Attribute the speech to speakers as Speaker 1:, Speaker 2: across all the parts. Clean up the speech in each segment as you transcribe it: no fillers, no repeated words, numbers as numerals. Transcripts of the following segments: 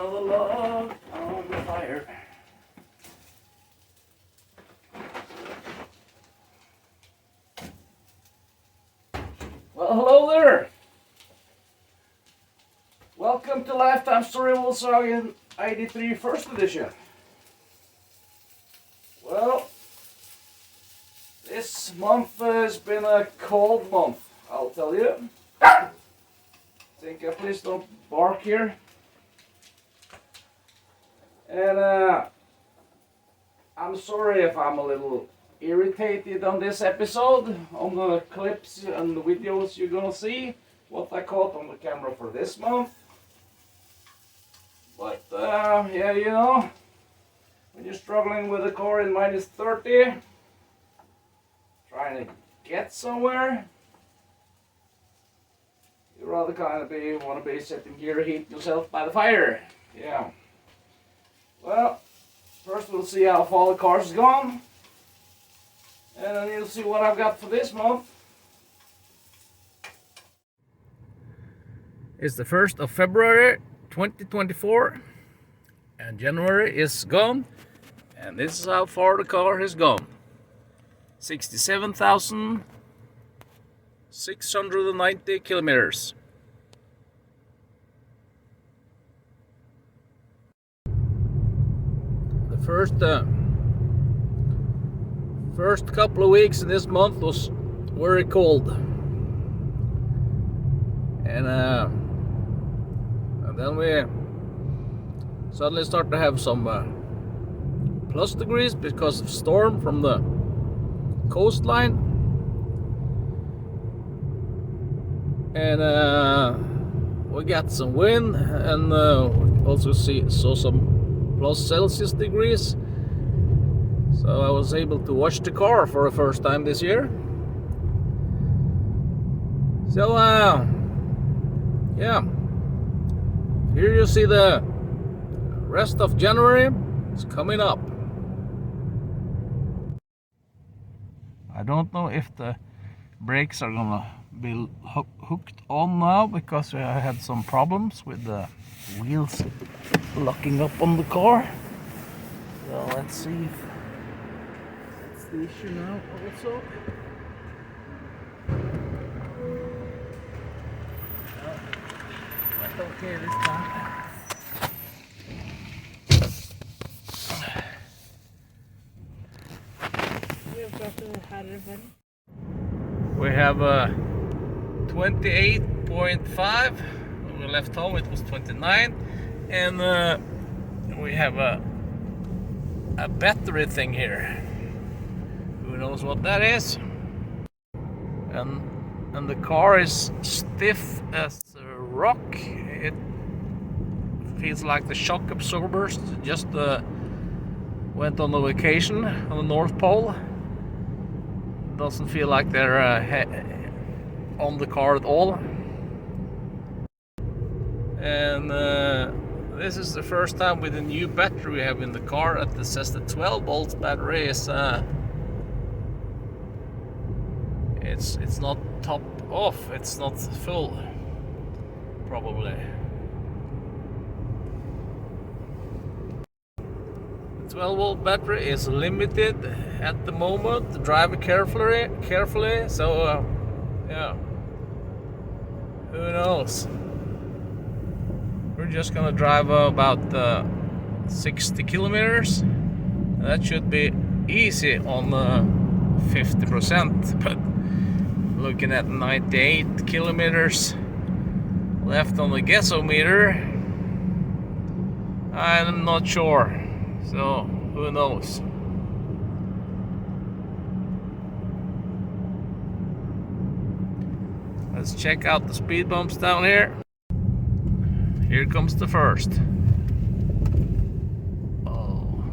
Speaker 1: another log on the fire. Well, hello there. Welcome to Lifetime Story Volkswagen 83 First Edition. Well, this month has been a cold month, I'll tell you. Think please don't bark here. And I'm sorry if I'm a little irritated on this episode, on the clips and the videos you're gonna see, what I caught on the camera for this month. But yeah, you know, when you're struggling with a car in minus 30, trying to get somewhere, you rather kind of want to be sitting here heating yourself by the fire. Yeah. Well, first we'll see how far the car's gone, and then you'll see what I've got for this month. It's the 1st of February 2024, and January is gone, and this is how far the car has gone. 67,690 kilometers. The first couple of weeks in this month was very cold, and then we suddenly start to have some plus degrees because of storm from the coastline, and we got some wind, and also saw some plus Celsius degrees. So I was able to wash the car for the first time this year. So yeah, here you see the rest of January is coming up. I don't know if the brakes are gonna be hooked on now, because I had some problems with the wheels locking up on the car. So let's see if that's the issue now also. That's okay this time. We have 28.5. When we left home it was 29, and we have a battery thing here. Who knows what that is? And the car is stiff as a rock. It feels like the shock absorbers just went on a vacation on the North Pole. Doesn't feel like they're on the car at all. And this is the first time with the new battery we have in the car. It says the 12 volts battery is it's not top off, it's not full probably. The 12 volt battery is limited at the moment. Drive carefully. So yeah, who knows? We're just gonna drive about 60 kilometers. That should be easy on 50%, but looking at 98 kilometers left on the gasometer, I'm not sure. So who knows? Let's check out the speed bumps down here. Here comes the first. Oh.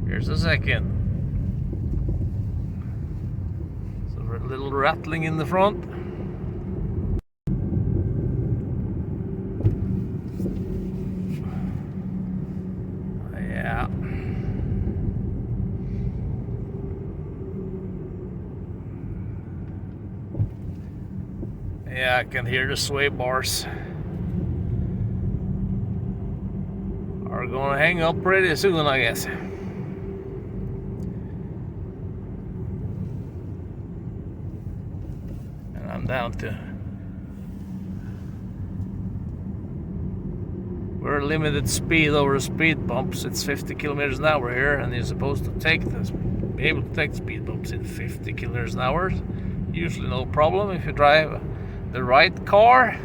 Speaker 1: Here's the second. So a little rattling in the front. Yeah. Yeah, I can hear the sway bars are gonna hang up pretty soon, I guess. And I'm down to... We're limited speed over speed bumps. It's 50 kilometers an hour here, and you're supposed to be able to take the speed bumps in 50 kilometers an hour. Usually no problem if you drive the right car.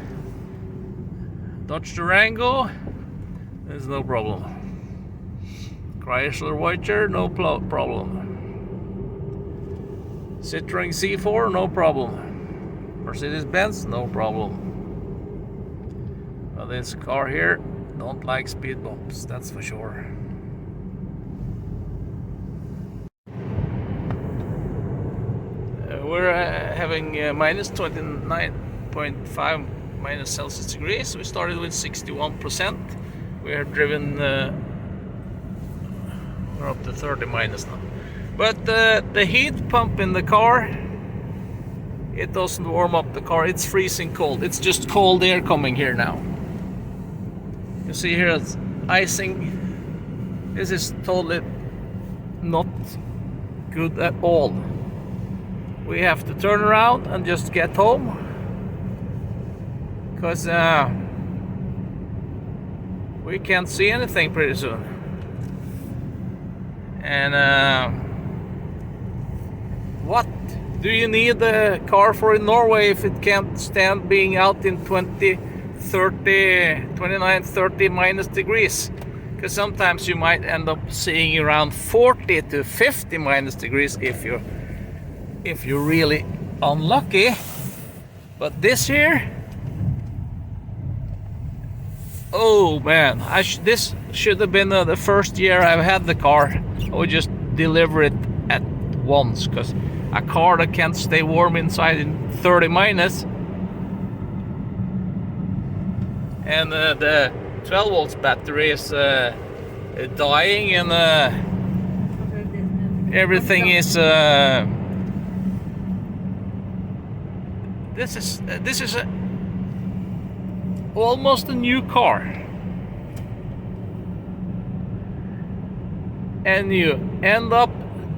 Speaker 1: Dodge Durango, there's no problem. Chrysler Voyager, no problem. Citroen C4, no problem. Mercedes-Benz, no problem. Well, this car here don't like speed bumps, that's for sure. We're having minus 29.5 minus Celsius degrees. We started with 61%. We are driven, we're up to 30 minus now. But the heat pump in the car, it doesn't warm up the car. It's freezing cold. It's just cold air coming here now. You see here it's icing. This is totally not good at all. We have to turn around and just get home, because we can't see anything pretty soon. And what do you need a car for in Norway if it can't stand being out in 29, 30 minus degrees? Because sometimes you might end up seeing around 40 to 50 minus degrees if you're really unlucky. But this here, oh man, this should have been the first year I've had the car. I would just deliver it at once, because a car that can't stay warm inside in 30 minus, and the 12 volts battery is dying, and everything is this is almost a new car, and you end up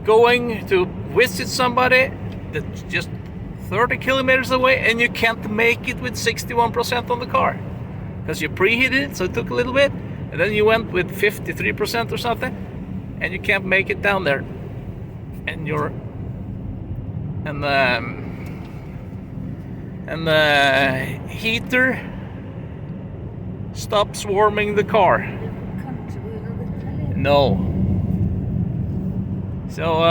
Speaker 1: going to visit somebody that's just 30 kilometers away, and you can't make it with 61% on the car because you preheated it, so it took a little bit, and then you went with 53% or something, and you can't make it down there, and the heater stops warming the car. No. So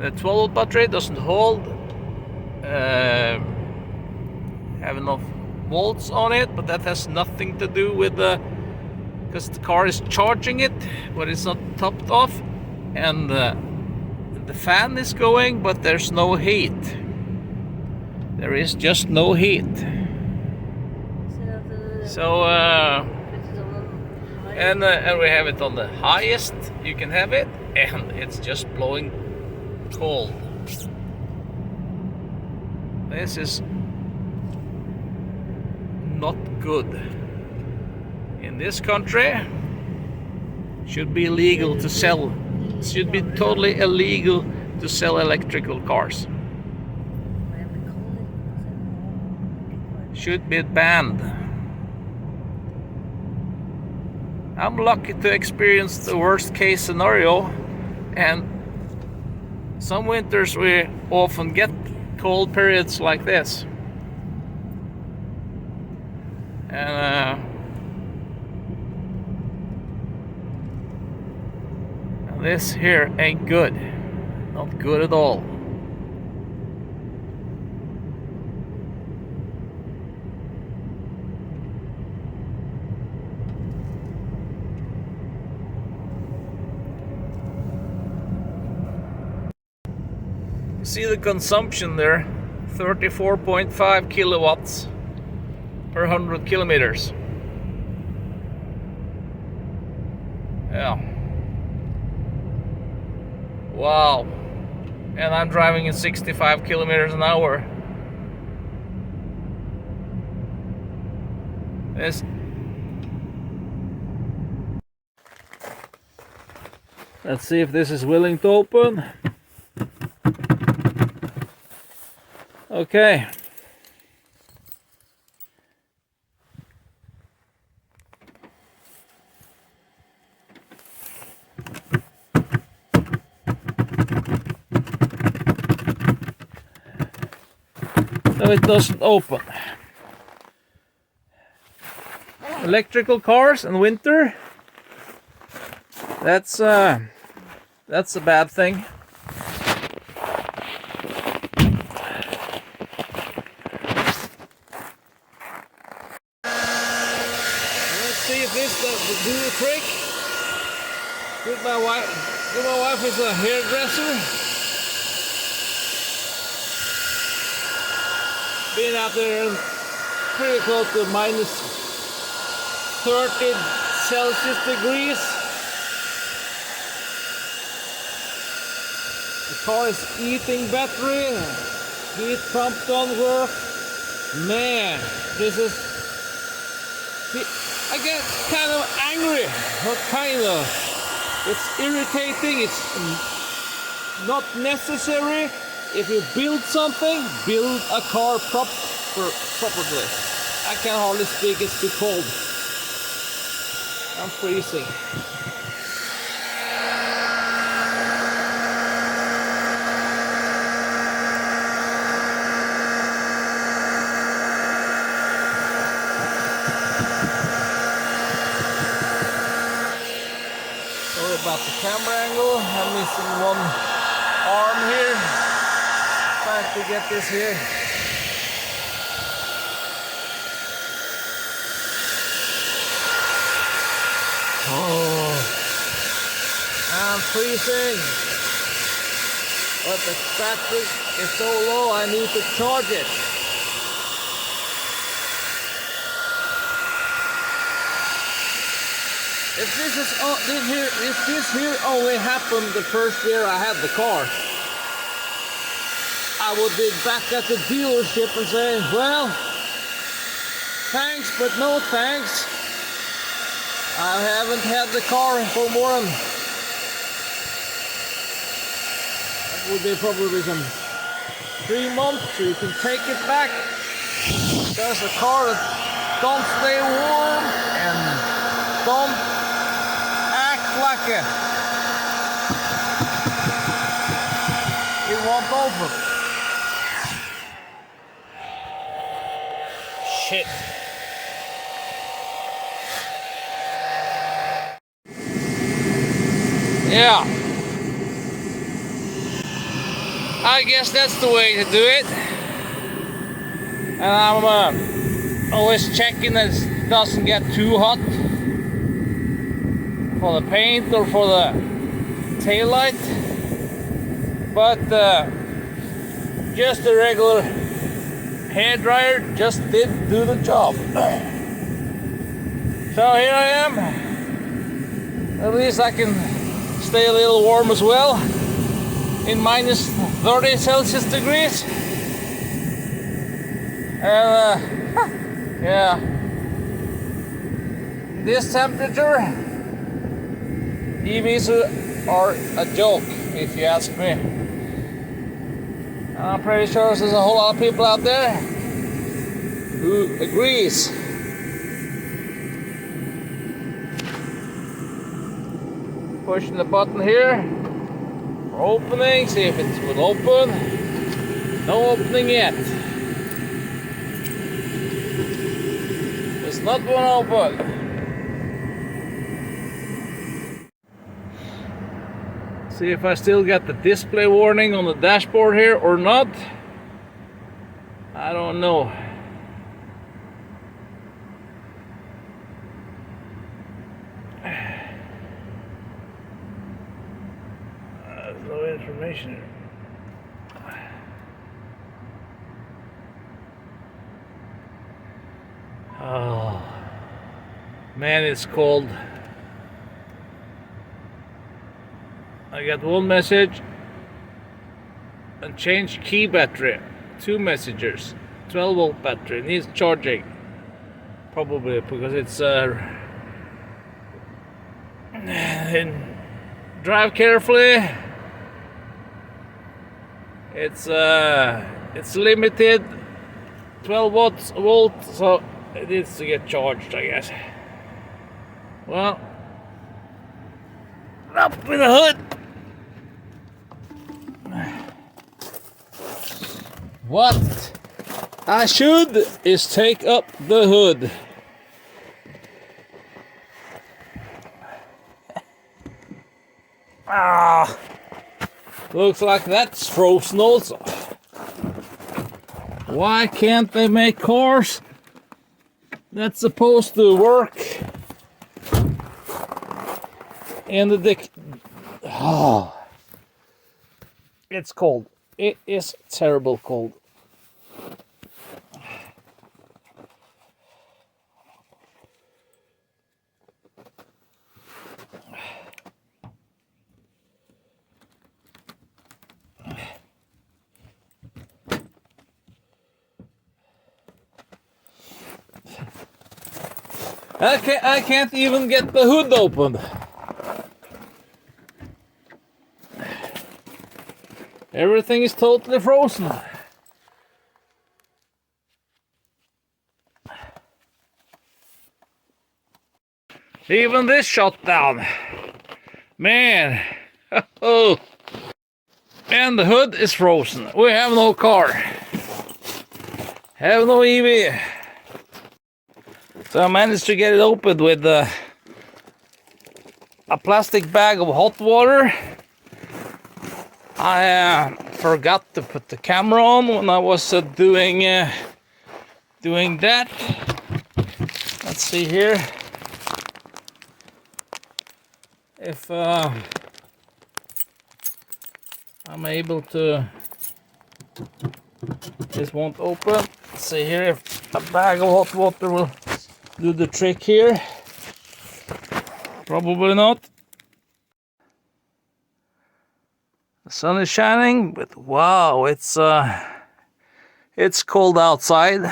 Speaker 1: the 12 volt battery doesn't hold have enough volts on it, but that has nothing to do with because the car is charging it, but it's not topped off, and the fan is going, but there's no heat. There is just no heat. So and we have it on the highest you can have it, and it's just blowing cold. This is not good. In this country, should be illegal to sell. Should be totally illegal to sell electrical cars. Should be banned. I'm lucky to experience the worst case scenario, and some winters we often get cold periods like this. And this here ain't good. Not good at all. You see the consumption there, 34.5 kilowatts per 100 kilometers. Yeah. Wow. and I'm driving at 65 kilometers an hour. Let's see if this is willing to open. Okay. No, it doesn't open. Electrical cars in winter. That's a bad thing. Let's see if this will do the trick. My wife is a hairdresser. Been out there pretty close to minus 30 Celsius degrees. The car is eating battery. Heat pump don't work. Man, this is... I get kind of angry. Not kind of. It's irritating. It's not necessary. If you build something, build a car properly. I can hardly speak, it's too cold. I'm freezing. Sorry about the camera angle. I'm missing one arm here. Trying to get this here. Oh, I'm freezing. But the battery is so low, I need to charge it. If this here only happened the first year I had the car, I would be back at the dealership and say, well, thanks, but no thanks. I haven't had the car for more than, that would be probably some 3 months, so you can take it back. There's a car that don't stay warm and don't act like it won't open. Shit. Yeah. I guess that's the way to do it. And I'm always checking that it doesn't get too hot for the paint or for the taillight. But just a regular hair dryer just didn't do the job. So here I am. At least I can stay a little warm as well in minus 30 Celsius degrees. And yeah, this temperature, EVs are a joke, if you ask me. I'm pretty sure there's a whole lot of people out there who agrees. Pushing the button here for opening, see if it will open. No opening yet. It's not going to open. See if I still get the display warning on the dashboard here or not. I don't know. There's no information here. Oh man, it's cold. I got one message. and change key battery. 2 messengers. 12-volt battery. Needs charging. Probably because it's drive carefully. It's limited 12 volts, so it needs to get charged, I guess. Well, up with the hood. What I should is take up the hood. Looks like that's frozen also. Why can't they make cars that's supposed to work in the dick? Oh, it's cold. It is terrible cold. I can't even get the hood open. Everything is totally frozen. Even this shut down. Man. Oh. And the hood is frozen. We have no car. Have no EV. So I managed to get it opened with a plastic bag of hot water. I forgot to put the camera on when I was doing that. Let's see here if I'm able to. This won't open. Let's see here if a bag of hot water will do the trick here. Probably not. The sun is shining, but wow, it's cold outside.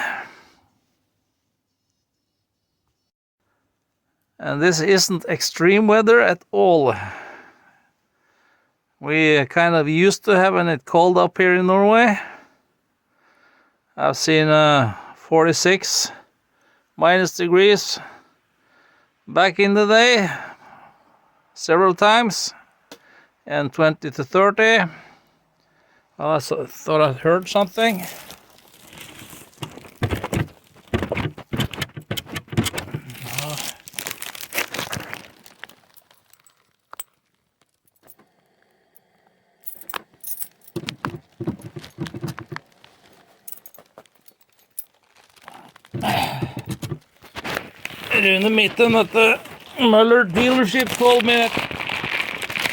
Speaker 1: And this isn't extreme weather at all. We kind of used to having it cold up here in Norway. I've seen 46 minus degrees back in the day, several times, and 20 to 30. I thought I heard something. In the mitten at the Muller dealership told me that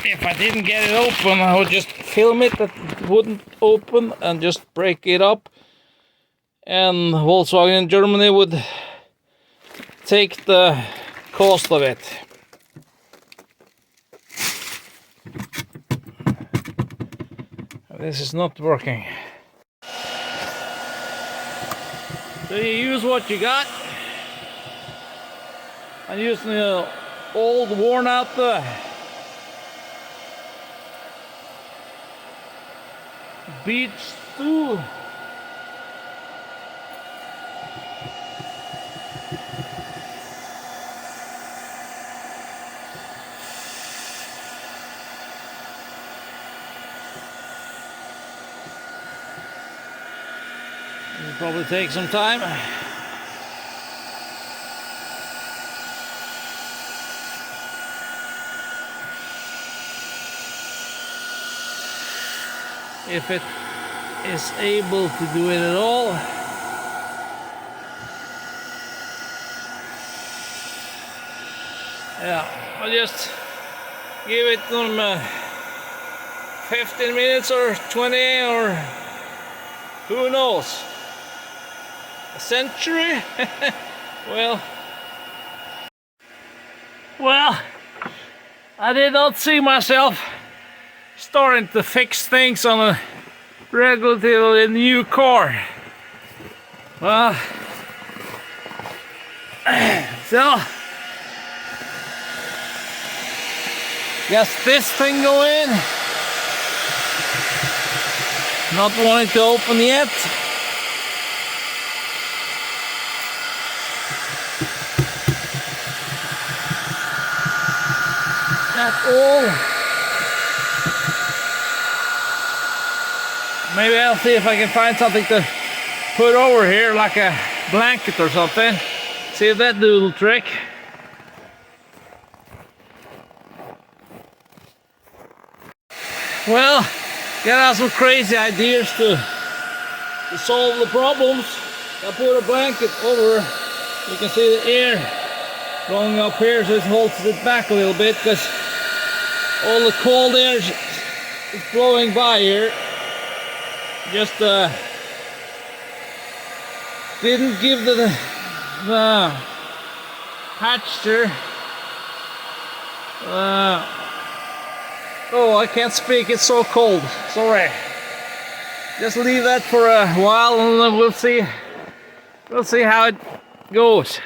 Speaker 1: if I didn't get it open, I would just film it that it wouldn't open and just break it up, and Volkswagen in Germany would take the cost of it. This is not working. So you use what you got. I'm using an old, worn out beach stool. It'll probably take some time. If it is able to do it at all. Yeah, I'll just give it 15 minutes or 20 or who knows, a century. Well, I did not see myself starting to fix things on a relatively new car. Well, so guess this thing go in. Not wanting to open yet. That's all. Maybe I'll see if I can find something to put over here, like a blanket or something. See if that do a little trick. Well, got some crazy ideas to solve the problems. I put a blanket over. You can see the air going up here, so it holds it back a little bit because all the cold air is blowing by here. Just didn't give the hatcher. Oh, I can't speak. It's so cold. Sorry. Just leave that for a while, and then we'll see. We'll see how it goes.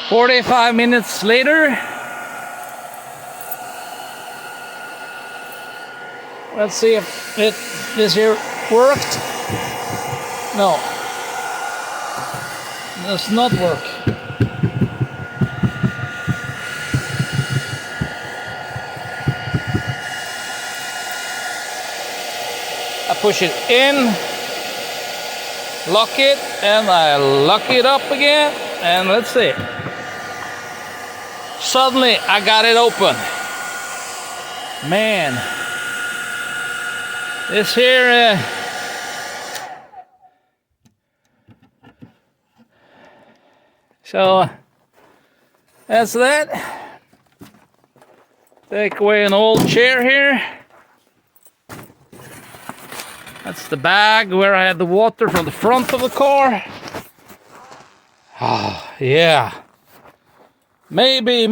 Speaker 1: 45 minutes later. Let's see if this here worked. No, it does not work. I push it in, lock it, and I lock it up again, and let's see. Suddenly I got it open. Man, this here so that's that. Take away an old chair here. That's the bag where I had the water from the front of the car. Oh, yeah. Maybe.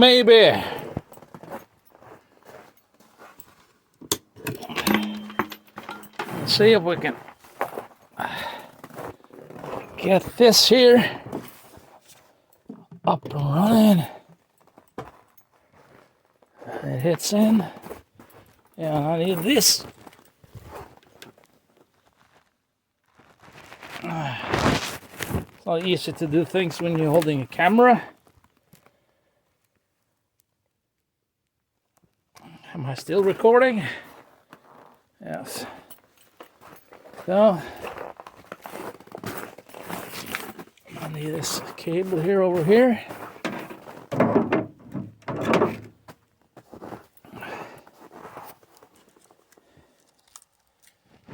Speaker 1: Let's see if we can get this here up and running. It hits in. Yeah, I need this. It's not easy to do things when you're holding a camera. Am I still recording? Yes. So I need this cable here over here.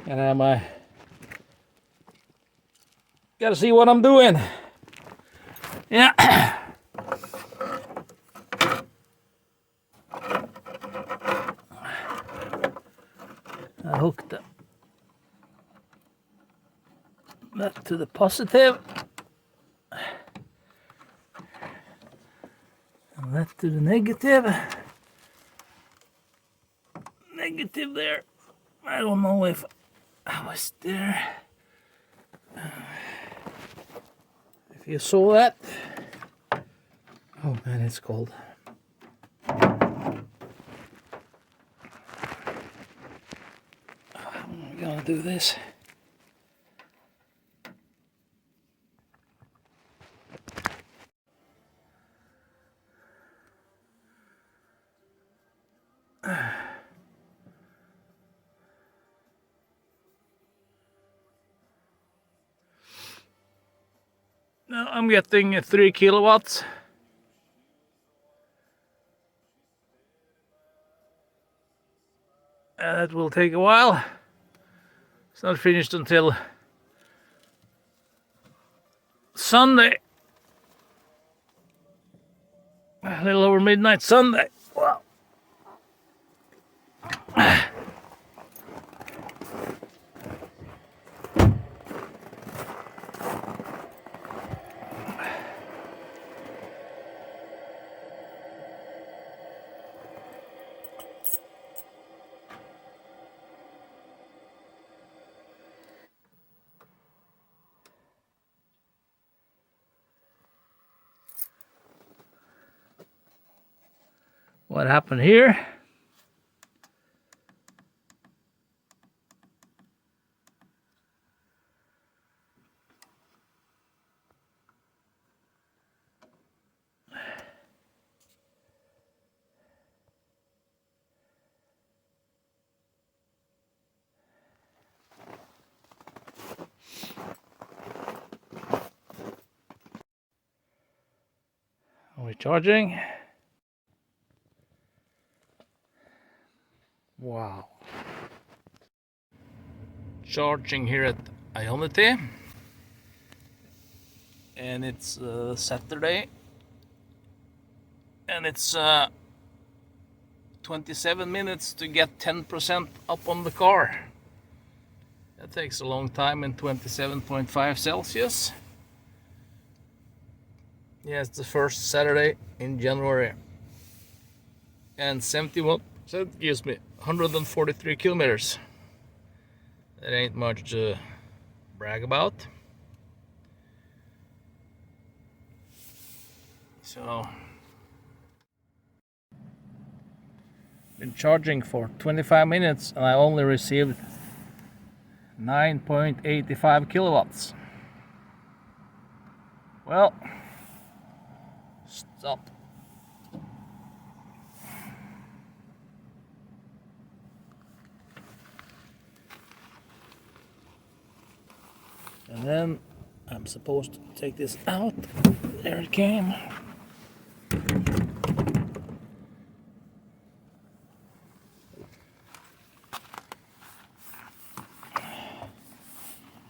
Speaker 1: And am I gotta see what I'm doing. Yeah. I hooked that to the positive. And that to the negative. Negative there. I don't know if I was there. If you saw that. Oh man, it's cold. I'm gonna do this. Now I'm getting 3 kilowatts. That will take a while. It's not finished until Sunday. A little over midnight Sunday. Wow. what happened here. Are we charging? Wow. Charging here at Ionity. And it's Saturday. And it's 27 minutes to get 10% up on the car. That takes a long time in 27.5 Celsius. Yeah, it's the first Saturday in January. And 71% gives me 143 kilometers. That ain't much to brag about. So, been charging for 25 minutes and I only received 9.85 kilowatts. Well, stop. And then I'm supposed to take this out. There it came.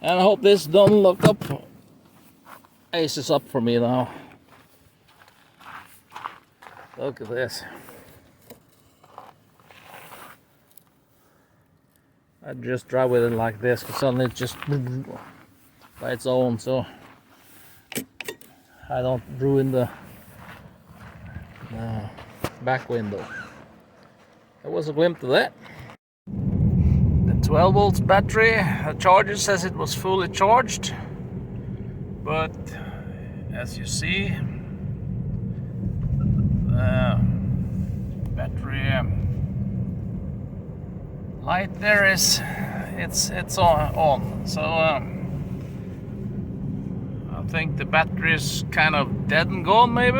Speaker 1: And I hope this don't look up. Aces up for me now. Look at this. I just drive with it like this because suddenly it just by its own, so I don't ruin the back window. There was a glimpse of that. The 12 volts battery, the charger says it was fully charged, but as you see, the battery light there is it's on. So I think the battery is kind of dead and gone, maybe.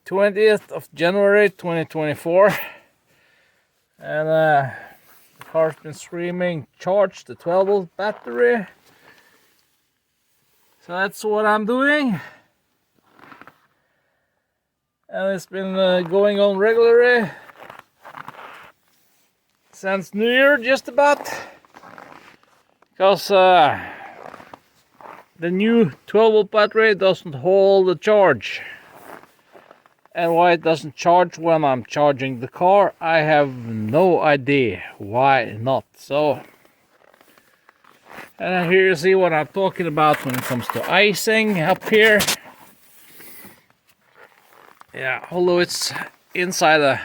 Speaker 1: January 20th, 2024, and the car's been screaming charge the 12 volt battery. So that's what I'm doing, and it's been going on regularly since New Year, just about, because the new 12 volt battery doesn't hold the charge. And why it doesn't charge when I'm charging the car, I have no idea why not. So, and here you see what I'm talking about when it comes to icing up here. Yeah, although it's inside a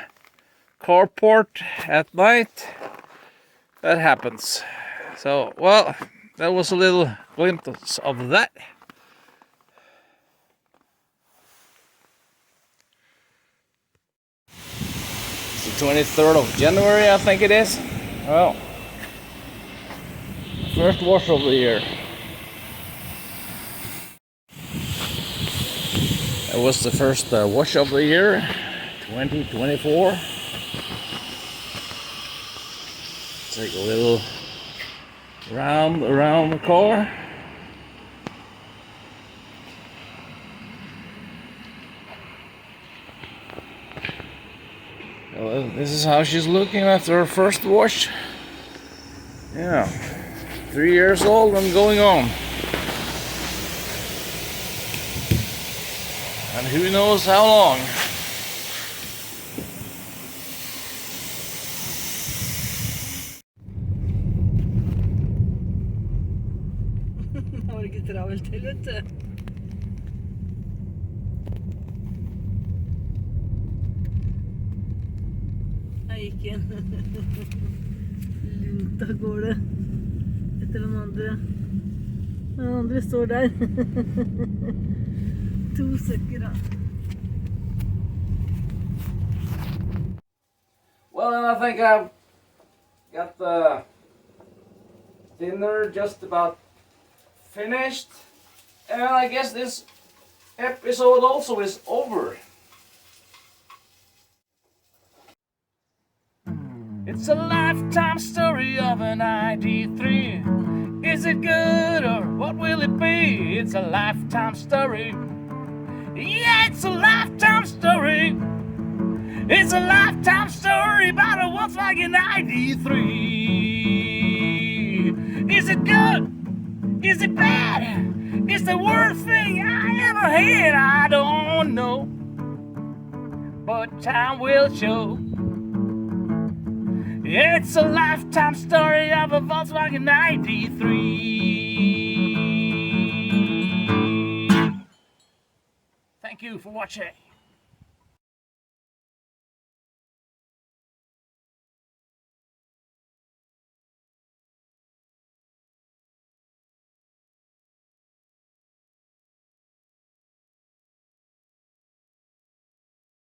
Speaker 1: carport at night, that happens. So, well, that was a little glimpse of that. It's the 23rd of January, I think it is. Well, first wash of the year. It was the first wash of the year, 2024. Take a little round around the car. Well, this is how she's looking after her first wash. Yeah, 3 years old and going on. And who knows how long.
Speaker 2: Har du ikke travelt til, vet du? Jeg gikk inn. Lunt av gårde. Etter den andre. Den andre står der. 2 stykker da.
Speaker 1: Well, and I think I've got the dinner just about finished. And I guess this episode also is over. It's a lifetime story of an ID3. Is it good or what will it be? It's a lifetime story. Yeah, it's a lifetime story. It's a lifetime story about a Volkswagen ID3. Is it good? Is it bad? It's the worst thing I ever had. I don't know, but time will show. It's a lifetime story of a Volkswagen ID3. Thank you for watching.